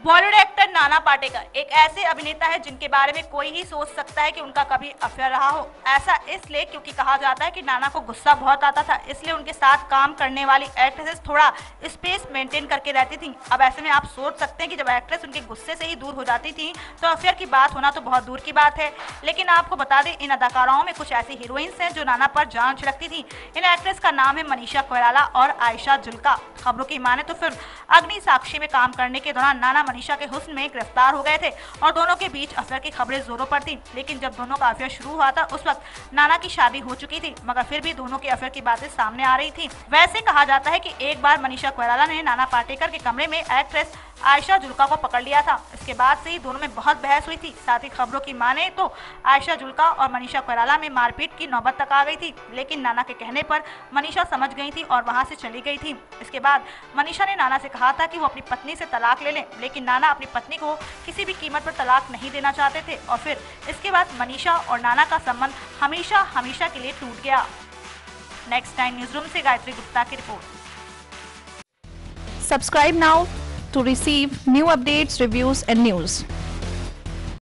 Bollywood actor Nana Patekar एक ऐसे अभिनेता है जिनके बारे में कोई ही सोच सकता है कि उनका कभी अफेयर रहा हो। ऐसा इसलिए क्योंकि कहा जाता है कि नाना को गुस्सा बहुत आता था, इसलिए उनके साथ काम करने वाली एक्ट्रेसेस थोड़ा स्पेस मेंटेन करके रहती थी। अब ऐसे में आप सोच सकते हैं कि जब एक्ट्रेस उनके गुस्से से ही दूर हो जाती थी तो अफेयर की बात होना तो बहुत दूर की बात है। लेकिन आपको बता दें, इन अदाकाराओं में कुछ ऐसी हीरोइंस हैं जो नाना पर जान छिड़कती थी। इन एक्ट्रेस का नाम है मनीषा कोइराला और आयशा जुल्का। खबरों की माने तो फिल्म अग्नि साक्षी में काम करने के दौरान नाना मनीषा के हुस्न में गिरफ्तार हो गए थे और दोनों के बीच अफेयर की खबरें जोरों पर थी। लेकिन जब दोनों का अफेयर शुरू हुआ था उस वक्त नाना की शादी हो चुकी थी, मगर फिर भी दोनों के अफेयर की बातें सामने आ रही थी। वैसे कहा जाता है कि एक बार मनीषा कोइराला ने नाना पाटेकर के कमरे में एक्ट्रेस आयशा जुल्का को पकड़ लिया था। इसके बाद से ही दोनों में बहुत बहस हुई थी। साथ ही खबरों की माने तो आयशा जुल्का और मनीषा कोइराला में मारपीट की नौबत तक आ गई थी। लेकिन नाना के कहने पर मनीषा समझ गई थी और वहां से चली गई थी। इसके बाद मनीषा ने नाना से कहा था कि वो अपनी पत्नी से तलाक ले लें, लेकिन नाना अपनी पत्नी को किसी भी कीमत पर तलाक नहीं देना चाहते थे और फिर इसके बाद मनीषा और नाना का संबंध हमेशा हमेशा के लिए टूट गया। नेक्स्ट टाइम न्यूज रूम से गायत्री गुप्ता की report. Subscribe now to receive new updates, reviews and news.